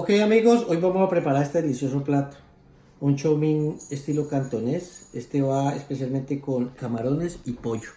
Ok amigos, hoy vamos a preparar este delicioso plato, un chow mein estilo cantonés. Este va especialmente con camarones y pollo.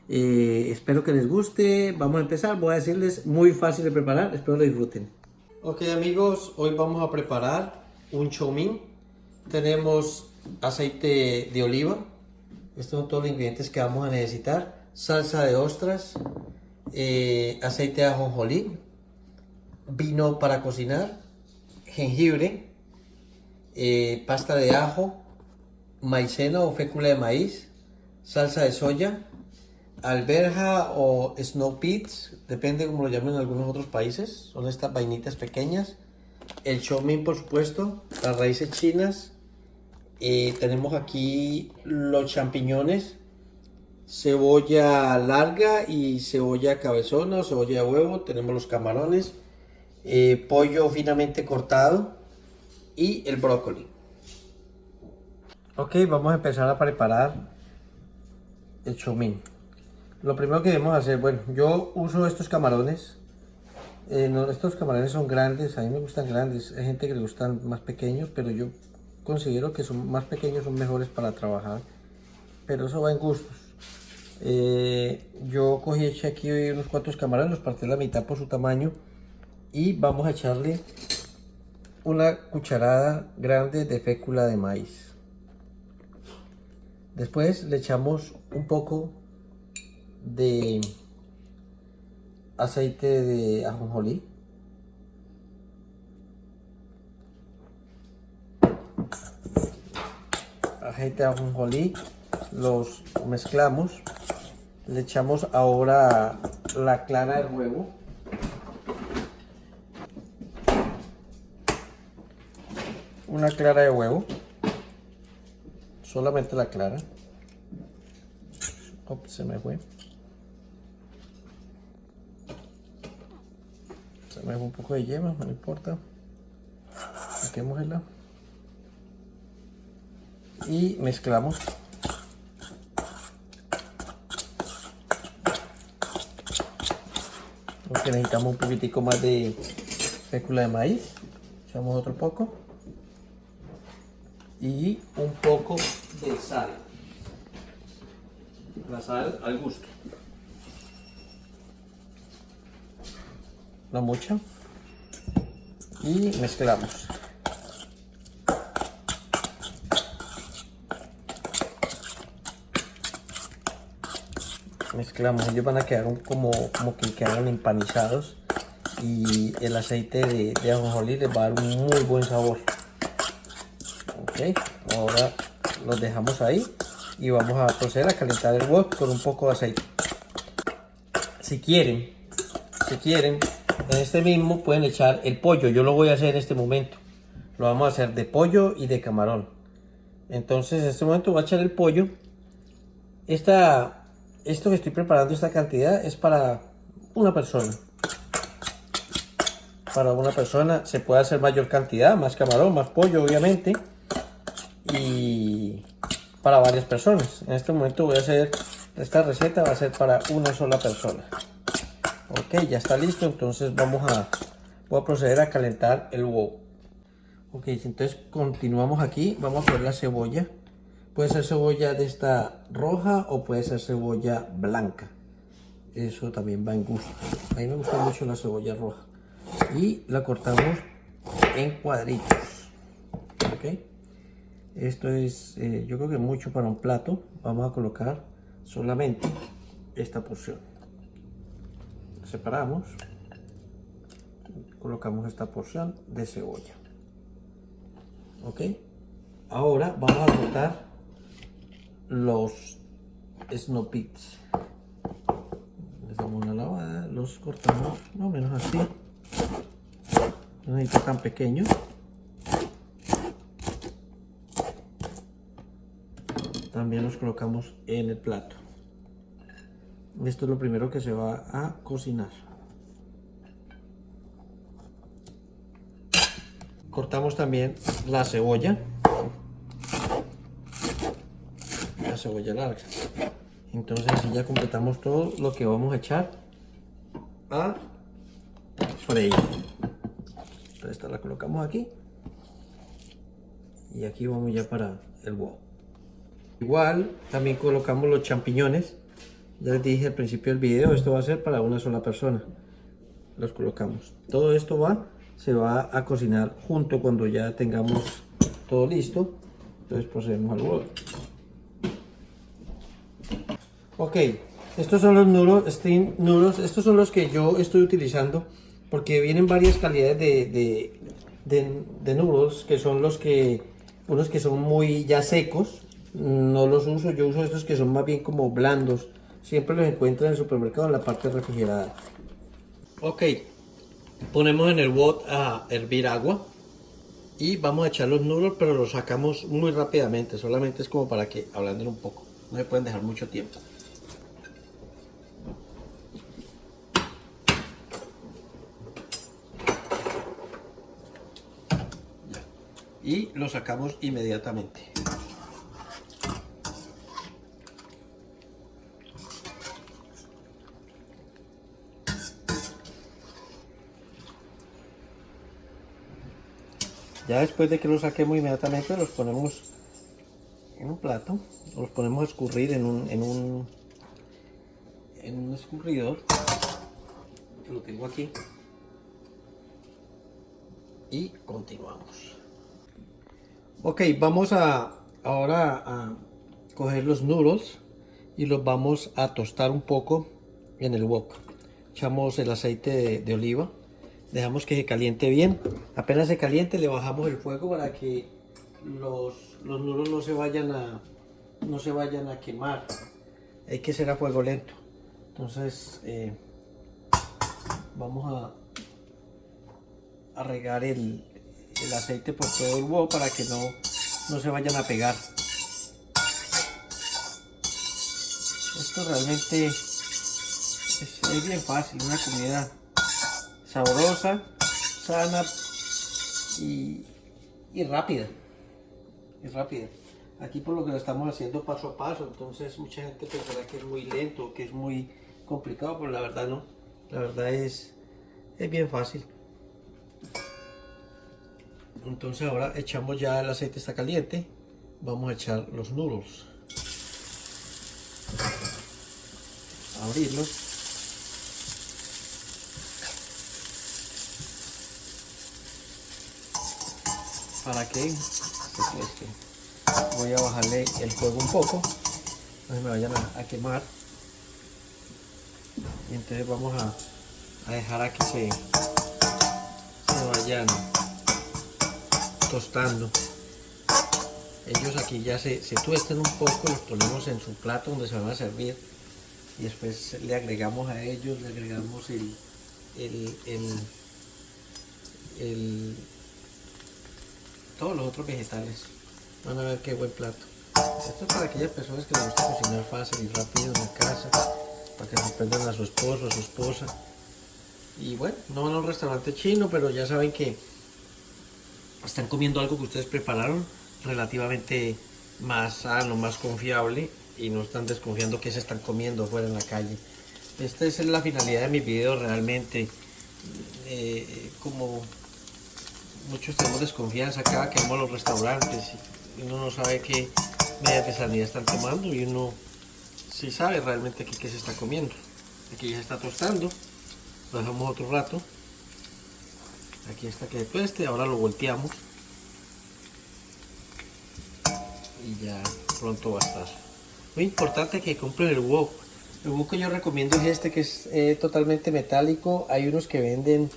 Espero que les guste. Vamos a empezar, voy a decirles muy fácil de preparar, espero lo disfruten. Ok amigos, hoy vamos a preparar un chow mein. Tenemos aceite de oliva, estos son todos los ingredientes que vamos a necesitar. Salsa de ostras, aceite de ajonjolí, vino para cocinar, jengibre, pasta de ajo, maicena o fécula de maíz, salsa de soya, alberja o snow peas, depende como lo llamen en algunos otros países, son estas vainitas pequeñas, el chow mein por supuesto, las raíces chinas, tenemos aquí los champiñones, cebolla larga y cebolla cabezona o cebolla de huevo, tenemos los camarones, pollo finamente cortado y el brócoli. Ok, vamos a empezar a preparar el chow mein. Lo primero que debemos hacer, bueno, yo uso estos camarones. Estos camarones son grandes, a mí me gustan grandes. Hay gente que le gustan más pequeños, pero yo considero que son más pequeños, son mejores para trabajar. Pero eso va en gustos. Yo eché aquí unos cuantos camarones, los partí a la mitad por su tamaño. Y vamos a echarle una cucharada grande de fécula de maíz. Después le echamos un poco de aceite de ajonjolí. Aceite de ajonjolí, los mezclamos. Le echamos ahora la clara del huevo. Una clara de huevo, solamente la clara. Ops, se me fue. Se me fue un poco de yema, no importa. Saquémosla. Y mezclamos. Porque necesitamos un poquitico más de fécula de maíz. Echamos otro poco. Y un poco de sal. La sal al gusto. No mucha. Y mezclamos. Mezclamos. Ellos van a quedar como que quedan empanizados. Y el aceite de ajonjolí les va a dar un muy buen sabor. Ok, ahora los dejamos ahí y vamos a proceder a calentar el wok con un poco de aceite. Si quieren, en este mismo pueden echar el pollo. Yo lo voy a hacer en este momento. Lo vamos a hacer de pollo y de camarón. Entonces en este momento voy a echar el pollo. Esto que estoy preparando, esta cantidad, es para una persona. Para una persona se puede hacer mayor cantidad, más camarón, más pollo obviamente. Y para varias personas. En este momento voy a hacer esta receta, va a ser para una sola persona. Ok, ya está listo, entonces voy a proceder a calentar el wok. Ok, entonces continuamos aquí, vamos a poner la cebolla. Puede ser cebolla de esta roja o puede ser cebolla blanca. Eso también va en gusto. A mí me gusta mucho la cebolla roja. Y la cortamos en cuadritos. Ok. Esto es, yo creo que mucho para un plato. Vamos a colocar solamente esta porción. Separamos. Colocamos esta porción de cebolla. Ok. Ahora vamos a cortar los snow peas. Les damos una lavada. Los cortamos más o menos así. No necesita tan pequeño. También los colocamos en el plato. Esto es lo primero que se va a cocinar. Cortamos también la cebolla larga. Entonces así ya completamos todo lo que vamos a echar a freír. Entonces esta la colocamos aquí. Y aquí vamos ya para el huevo. Igual también colocamos los champiñones. Ya les dije al principio del video, esto va a ser para una sola persona. Los colocamos. Todo esto se va a cocinar junto cuando ya tengamos todo listo. Entonces procedemos al huevo. Ok, estos son los noodles, Steam noodles. Estos son los que yo estoy utilizando porque vienen varias calidades de noodles, que son unos que son muy ya secos. No los uso, yo uso estos que son más bien como blandos. Siempre los encuentro en el supermercado en la parte refrigerada. Ok, ponemos en el wok a hervir agua y vamos a echar los noodles, pero los sacamos muy rápidamente. Solamente es como para que ablanden un poco. No se pueden dejar mucho tiempo. Y lo sacamos inmediatamente. Ya después de que los saquemos inmediatamente los ponemos en un plato, los ponemos a escurrir en un escurridor, que lo tengo aquí, y continuamos. Ok, vamos ahora a coger los noodles y los vamos a tostar un poco en el wok. Echamos el aceite de oliva, dejamos que se caliente bien. Apenas se caliente le bajamos el fuego para que los noodles no se vayan a quemar. Hay que ser a fuego lento. Entonces vamos a regar el aceite por todo el wok para que no se vayan a pegar. Esto realmente es bien fácil, una comida sabrosa, sana y rápida. Aquí por lo que lo estamos haciendo paso a paso, entonces mucha gente pensará que es muy lento, que es muy complicado, pero la verdad no. La verdad es bien fácil. Entonces ahora echamos, ya el aceite está caliente, vamos a echar los noodles, a abrirlos. Para que voy a bajarle el fuego un poco, no se me vayan a quemar. Y entonces vamos a dejar a que se vayan tostando. Ellos aquí ya se tuestan un poco, los ponemos en su plato donde se van a servir y después le agregamos a ellos, le agregamos todos los otros vegetales. Van a ver qué buen plato. Esto es para aquellas personas que les gusta cocinar fácil y rápido en la casa, para que sorprendan a su esposo, a su esposa. Y bueno, no van a un restaurante chino, pero ya saben que están comiendo algo que ustedes prepararon, relativamente más sano, más confiable, y no están desconfiando que se están comiendo fuera en la calle. Esta es la finalidad de mi video realmente. Como muchos tenemos desconfianza acá que vamos a los restaurantes y uno no sabe qué medidas de sanidad están tomando, y uno sí sabe realmente aquí qué se está comiendo. Aquí ya está tostando, lo dejamos otro rato. Aquí está que tueste, ahora lo volteamos y ya pronto va a estar. Muy importante que compren el wok. El wok que yo recomiendo es este, que es totalmente metálico. Hay unos que venden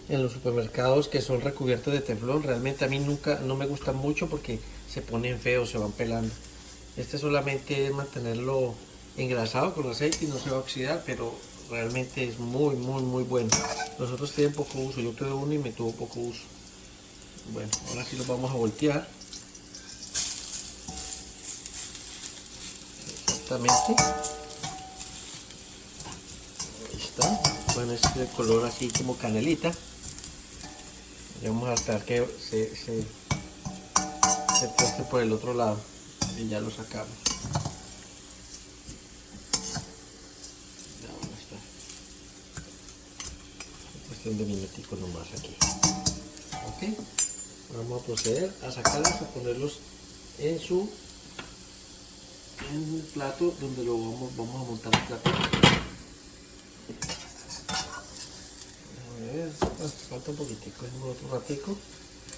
en los supermercados que son recubiertos de teflón. Realmente a mí no me gustan mucho porque se ponen feos, se van pelando. Este solamente es mantenerlo engrasado con aceite y no se va a oxidar, pero realmente es muy bueno. Los otros tienen poco uso, yo tuve uno y me tuvo poco uso. Bueno, ahora sí los vamos a voltear. Exactamente. Ahí está. Bueno, este color así como canelita. Y vamos a esperar que se tueste por el otro lado y ya lo sacamos. Cuestión de minutico nomás aquí. Ok, vamos a proceder a sacarlos, a ponerlos en el plato donde lo vamos a montar el plato. A ver, falta un poquitico, otro ratico.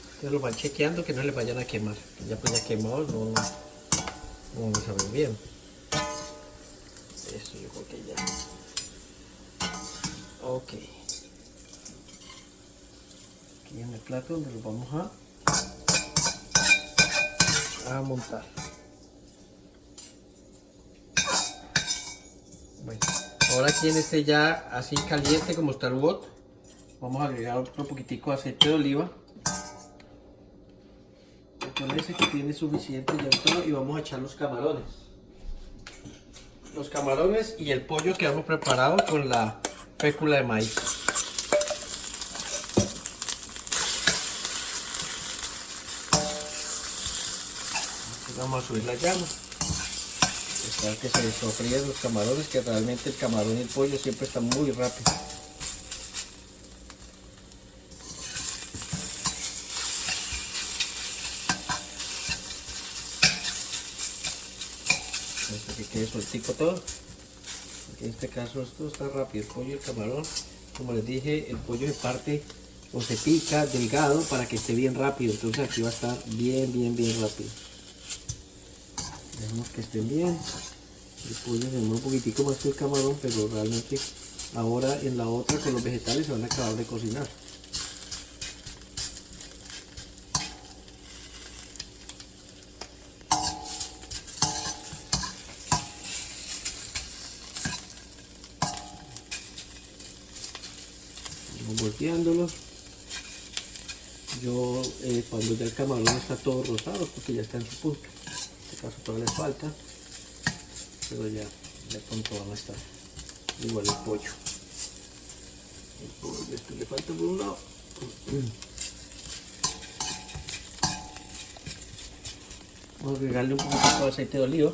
Entonces lo van chequeando que no le vayan a quemar. Ya pues ya quemados no vamos a ver bien. Eso yo creo que ya. Ok. Aquí en el plato donde lo vamos a montar. Bueno, ahora aquí en este ya así caliente como está el wok, vamos a agregar otro poquitico de aceite de oliva. Con ese que tiene suficiente ya todo, y vamos a echar los camarones. Los camarones y el pollo que hemos preparado con la fécula de maíz. Vamos a subir la llama. Esperar que se sofríen los camarones, que realmente el camarón y el pollo siempre están muy rápido. Hasta que quede sueltico todo. Porque en este caso esto está rápido, el pollo y el camarón. Como les dije, el pollo se parte o se pica delgado para que esté bien rápido. Entonces aquí va a estar bien rápido. Dejemos que estén bien. El pollo se demora un poquitico más que el camarón, pero realmente ahora en la otra con los vegetales se van a acabar de cocinar. Vamos volteándolos. Yo cuando ya el camarón está todo rosado, porque ya está en su punto. En este caso todavía les falta, pero ya pronto van a estar. Igual el pollo. Esto le falta por un lado. Vamos a agregarle un poquito de aceite de oliva.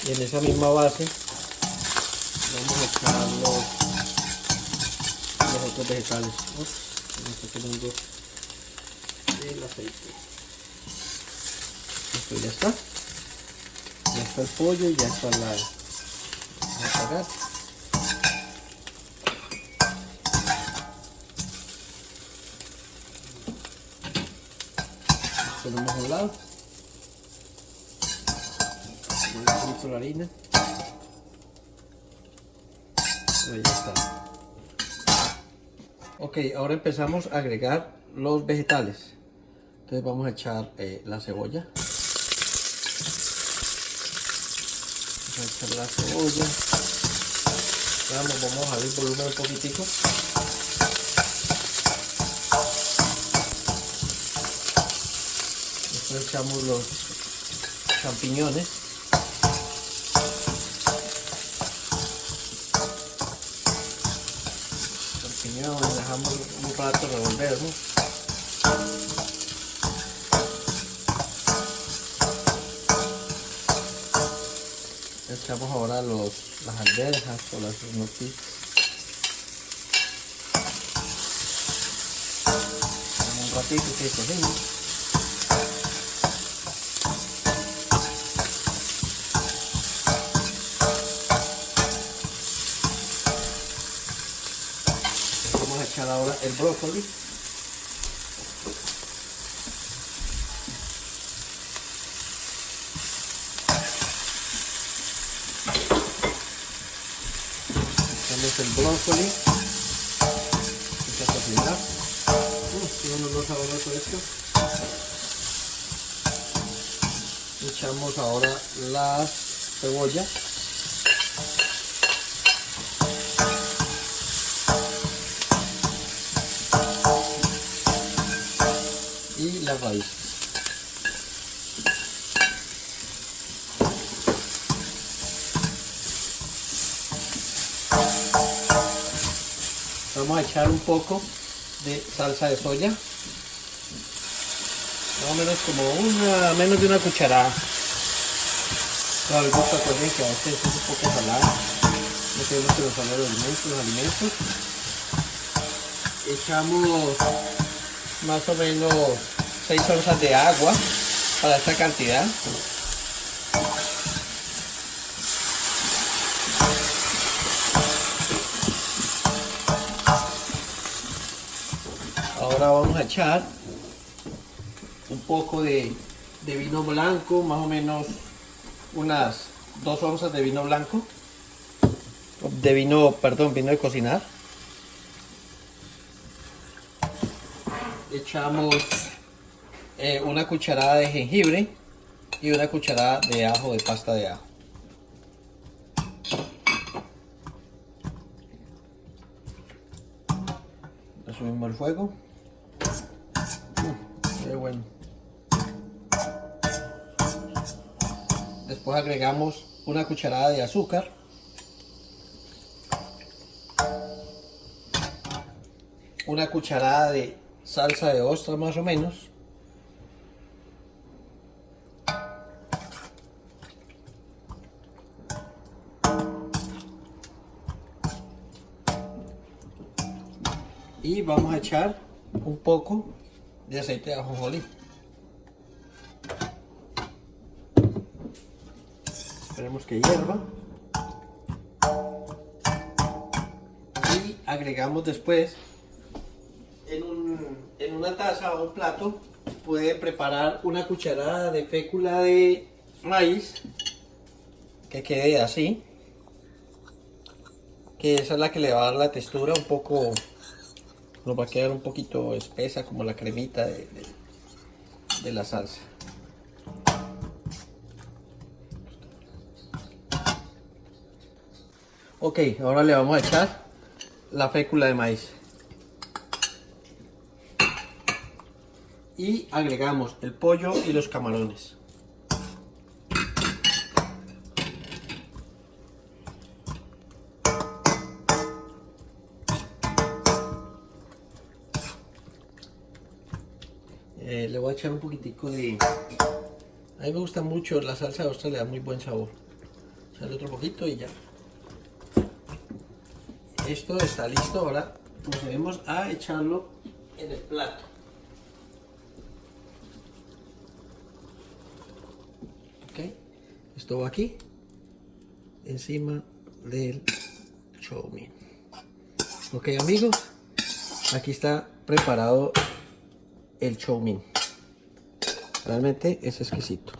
Y en esa misma base vamos a echar los otros vegetales. Me está quedando el aceite. Esto ya está. Ya está el pollo y ya está la. Vamos a apagar. Ponemos a un lado. La harina. Ahí ya está. Ok, ahora empezamos a agregar los vegetales. Entonces vamos a echar la cebolla. Vamos a echar la cebolla. Vamos a bajar el volumen un poquitico. Después echamos los champiñones. Dejamos un rato revolverlo. Echamos ahora las alberjas o las noticias. Un ratito que cocemos. Vamos a echar ahora el brócoli. Echamos el brócoli. Vamos a cocinar. Tiene un olor sabroso esto. Echamos ahora las cebollas. Y la raíz. Vamos a echar un poco de salsa de soya, más o menos como menos de una cucharada. Claro, el gusto acuérdense que a veces es un poco salado. No queremos que nos salgan los alimentos. Echamos más o menos 6 onzas de agua para esta cantidad. Ahora vamos a echar un poco de vino blanco, más o menos unas 2 onzas de vino blanco, vino de cocinar. Echamos una cucharada de jengibre y una cucharada de ajo, de pasta de ajo. Le subimos el fuego. Qué bueno. Después agregamos una cucharada de azúcar. Una cucharada de salsa de ostra más o menos. Y vamos a echar un poco de aceite de ajonjolí. Esperemos que hierva. Y agregamos después en una taza o un plato. Pueden preparar una cucharada de fécula de maíz que quede así, que esa es la que le va a dar la textura un poco, nos va a quedar un poquito espesa como la cremita de la salsa. Ok, ahora le vamos a echar la fécula de maíz. Y agregamos el pollo y los camarones. Le voy a echar un poquitico de... A mí me gusta mucho la salsa de ostra, le da muy buen sabor. Echarle otro poquito y ya. Esto está listo, ahora procedemos a echarlo en el plato. Ok, esto va aquí, encima del chow mein. Ok amigos, aquí está preparado el chow mein. Realmente es exquisito.